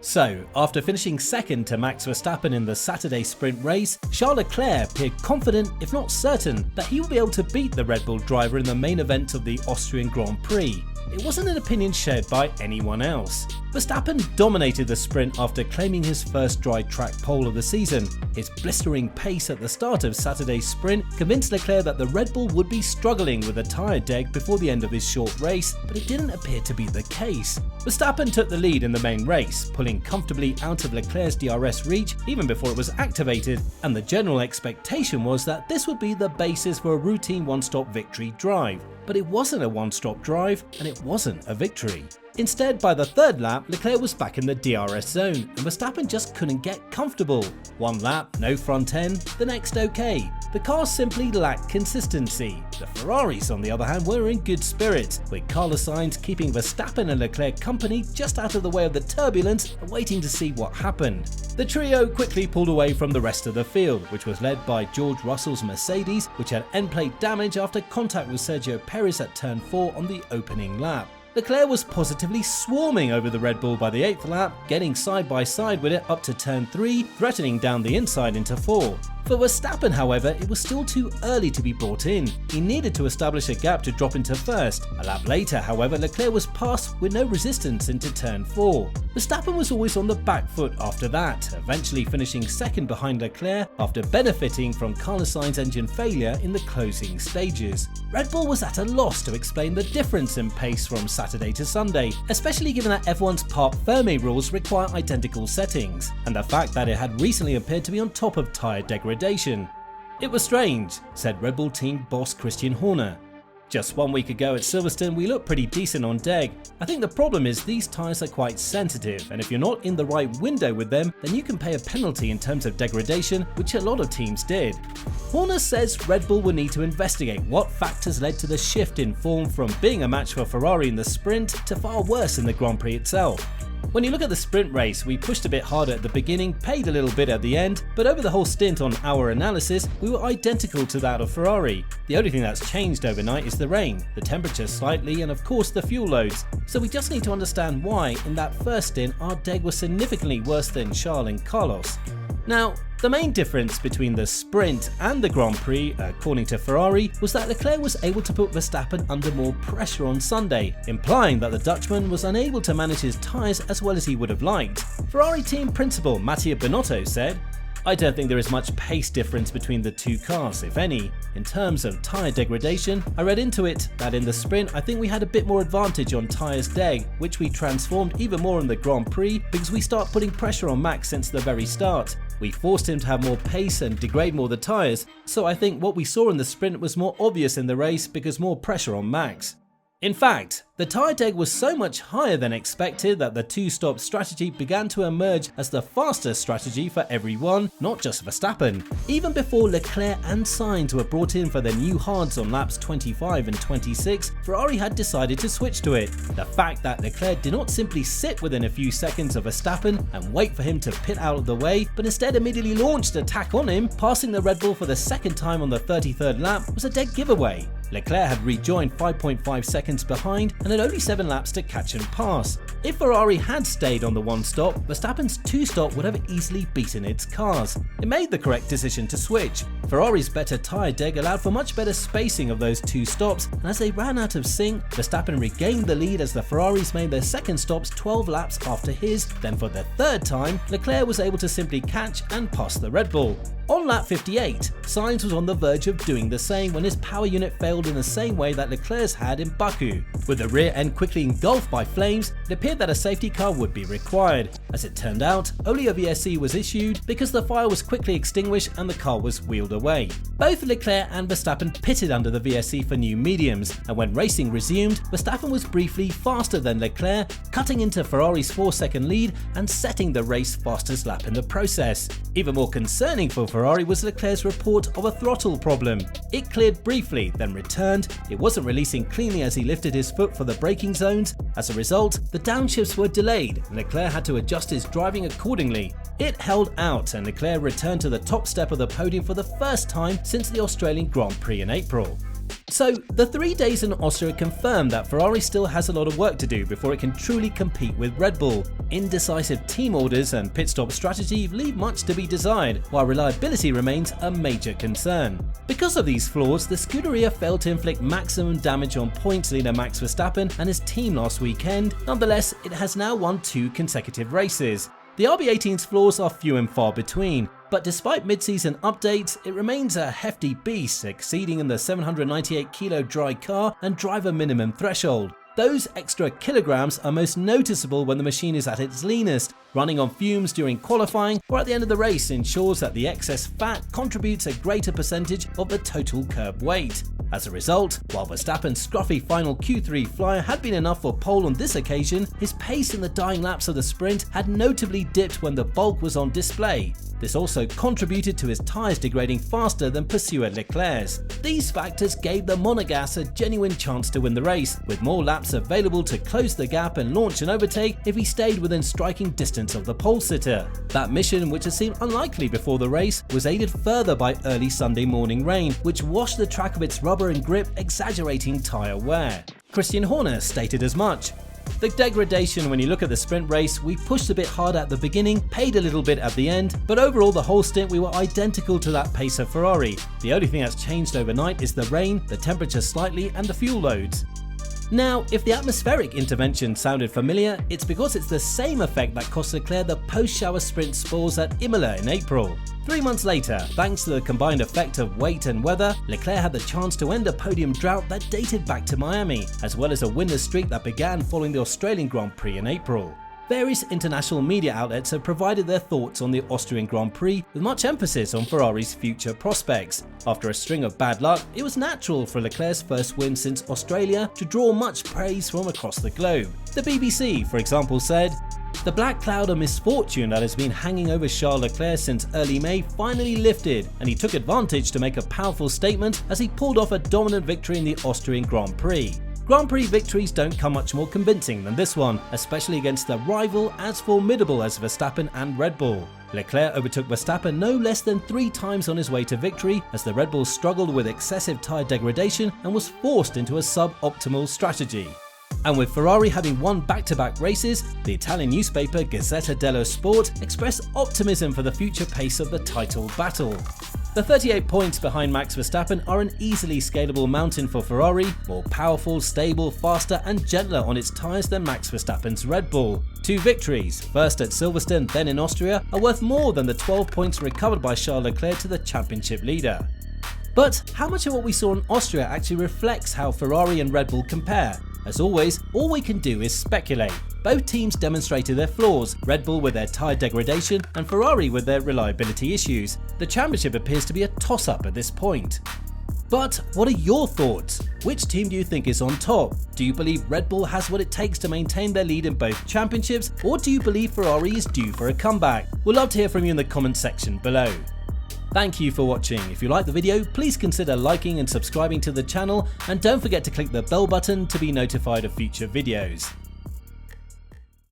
So, after finishing second to Max Verstappen in the Saturday sprint race, Charles Leclerc appeared confident, if not certain, that he will be able to beat the Red Bull driver in the main event of the Austrian Grand Prix. It wasn't an opinion shared by anyone else. Verstappen dominated the sprint after claiming his first dry track pole of the season. His blistering pace at the start of Saturday's sprint convinced Leclerc that the Red Bull would be struggling with a tyre deg before the end of his short race, but it didn't appear to be the case. Verstappen took the lead in the main race, pulling comfortably out of Leclerc's DRS reach even before it was activated, and the general expectation was that this would be the basis for a routine one-stop victory drive. But it wasn't a one-stop drive, and it wasn't a victory. Instead, by the third lap, Leclerc was back in the DRS zone, and Verstappen just couldn't get comfortable. One lap, no front end, the next okay. The cars simply lacked consistency. The Ferraris, on the other hand, were in good spirits, with Carlos Sainz keeping Verstappen and Leclerc company just out of the way of the turbulence and waiting to see what happened. The trio quickly pulled away from the rest of the field, which was led by George Russell's Mercedes, which had end plate damage after contact with Sergio Perez at turn 4 on the opening lap. Leclerc was positively swarming over the Red Bull by the 8th lap, getting side by side with it up to turn 3, threatening down the inside into 4. For Verstappen, however, it was still too early to be brought in. He needed to establish a gap to drop into first. A lap later, however, Leclerc was passed with no resistance into turn 4. Verstappen was always on the back foot after that, eventually finishing second behind Leclerc after benefiting from Carlos Sainz's engine failure in the closing stages. Red Bull was at a loss to explain the difference in pace from Saturday to Sunday, especially given that F1's Parc Fermé rules require identical settings, and the fact that it had recently appeared to be on top of tyre degradation. It was strange, said Red Bull team boss Christian Horner. Just 1 week ago at Silverstone we looked pretty decent on deg. I think the problem is these tyres are quite sensitive, and if you're not in the right window with them, then you can pay a penalty in terms of degradation, which a lot of teams did. Horner says Red Bull will need to investigate what factors led to the shift in form from being a match for Ferrari in the sprint to far worse in the Grand Prix itself. When you look at the sprint race, we pushed a bit harder at the beginning, paid a little bit at the end, but over the whole stint on our analysis, we were identical to that of Ferrari. The only thing that's changed overnight is the rain, the temperature slightly, and of course the fuel loads. So we just need to understand why in that first stint our deg was significantly worse than Charles and Carlos. Now, the main difference between the sprint and the Grand Prix, according to Ferrari, was that Leclerc was able to put Verstappen under more pressure on Sunday, implying that the Dutchman was unable to manage his tyres as well as he would have liked. Ferrari team principal Mattia Binotto said, "I don't think there is much pace difference between the two cars, if any. In terms of tyre degradation, I read into it that in the sprint I think we had a bit more advantage on tyres deg, which we transformed even more in the Grand Prix because we start putting pressure on Max since the very start. We forced him to have more pace and degrade more the tyres, so I think what we saw in the sprint was more obvious in the race because more pressure on Max." In fact, the tyre deg was so much higher than expected that the two-stop strategy began to emerge as the fastest strategy for everyone, not just Verstappen. Even before Leclerc and Sainz were brought in for their new hards on laps 25 and 26, Ferrari had decided to switch to it. The fact that Leclerc did not simply sit within a few seconds of Verstappen and wait for him to pit out of the way, but instead immediately launched attack on him, passing the Red Bull for the second time on the 33rd lap, was a dead giveaway. Leclerc had rejoined 5.5 seconds behind and had only 7 laps to catch and pass. If Ferrari had stayed on the one stop, Verstappen's two stop would have easily beaten its cars. It made the correct decision to switch. Ferrari's better tyre deg allowed for much better spacing of those two stops, and as they ran out of sync, Verstappen regained the lead as the Ferraris made their second stops 12 laps after his. Then for the third time, Leclerc was able to simply catch and pass the Red Bull. On lap 58, Sainz was on the verge of doing the same when his power unit failed in the same way that Leclerc's had in Baku. With the rear end quickly engulfed by flames, it appeared that a safety car would be required. As it turned out, only a VSC was issued because the fire was quickly extinguished and the car was wheeled away. Both Leclerc and Verstappen pitted under the VSC for new mediums, and when racing resumed, Verstappen was briefly faster than Leclerc, cutting into Ferrari's 4-second lead and setting the race fastest lap in the process. Even more concerning for Ferrari was Leclerc's report of a throttle problem. It cleared briefly, then returned. It wasn't releasing cleanly as he lifted his foot for the braking zones. As a result, the downshifts were delayed and Leclerc had to adjust his driving accordingly. It held out and Leclerc returned to the top step of the podium for the first time since the Australian Grand Prix in April. So, the 3 days in Austria confirmed that Ferrari still has a lot of work to do before it can truly compete with Red Bull. Indecisive team orders and pit stop strategy leave much to be desired, while reliability remains a major concern. Because of these flaws, the Scuderia failed to inflict maximum damage on points leader Max Verstappen and his team last weekend. Nonetheless, it has now won 2 consecutive races. The RB18's flaws are few and far between, but despite mid-season updates, it remains a hefty beast, exceeding in the 798 kilo dry car and driver minimum threshold. Those extra kilograms are most noticeable when the machine is at its leanest. Running on fumes during qualifying or at the end of the race ensures that the excess fat contributes a greater percentage of the total curb weight. As a result, while Verstappen's scruffy final Q3 flyer had been enough for pole on this occasion, his pace in the dying laps of the sprint had notably dipped when the bulk was on display. This also contributed to his tyres degrading faster than pursuer Leclerc's. These factors gave the Monegasque a genuine chance to win the race, with more laps available to close the gap and launch an overtake if he stayed within striking distance of the pole sitter. That mission, which had seemed unlikely before the race, was aided further by early Sunday morning rain, which washed the track of its rubber and grip, exaggerating tyre wear. Christian Horner stated as much. The degradation when you look at the sprint race, we pushed a bit harder at the beginning, paid a little bit at the end, but overall the whole stint we were identical to that pace of Ferrari. The only thing that's changed overnight is the rain, the temperature slightly, and the fuel loads. Now, if the atmospheric intervention sounded familiar, it's because it's the same effect that cost Leclerc the post-shower sprint spoils at Imola in April. 3 months later, thanks to the combined effect of weight and weather, Leclerc had the chance to end a podium drought that dated back to Miami, as well as a winner's streak that began following the Australian Grand Prix in April. Various international media outlets have provided their thoughts on the Austrian Grand Prix, with much emphasis on Ferrari's future prospects. After a string of bad luck, it was natural for Leclerc's first win since Australia to draw much praise from across the globe. The BBC, for example, said, "The black cloud of misfortune that has been hanging over Charles Leclerc since early May finally lifted, and he took advantage to make a powerful statement as he pulled off a dominant victory in the Austrian Grand Prix." Grand Prix victories don't come much more convincing than this one, especially against a rival as formidable as Verstappen and Red Bull. Leclerc overtook Verstappen no less than 3 times on his way to victory as the Red Bull struggled with excessive tyre degradation and was forced into a sub-optimal strategy. And with Ferrari having won back-to-back races, the Italian newspaper Gazzetta dello Sport expressed optimism for the future pace of the title battle. The 38 points behind Max Verstappen are an easily scalable mountain for Ferrari, more powerful, stable, faster and gentler on its tyres than Max Verstappen's Red Bull. 2 victories, first at Silverstone then in Austria, are worth more than the 12 points recovered by Charles Leclerc to the championship leader. But how much of what we saw in Austria actually reflects how Ferrari and Red Bull compare? As always, all we can do is speculate. Both teams demonstrated their flaws, Red Bull with their tyre degradation and Ferrari with their reliability issues. The championship appears to be a toss-up at this point. But what are your thoughts? Which team do you think is on top? Do you believe Red Bull has what it takes to maintain their lead in both championships, or do you believe Ferrari is due for a comeback? We'd love to hear from you in the comment section below. Thank you for watching. If you liked the video, please consider liking and subscribing to the channel, and don't forget to click the bell button to be notified of future videos.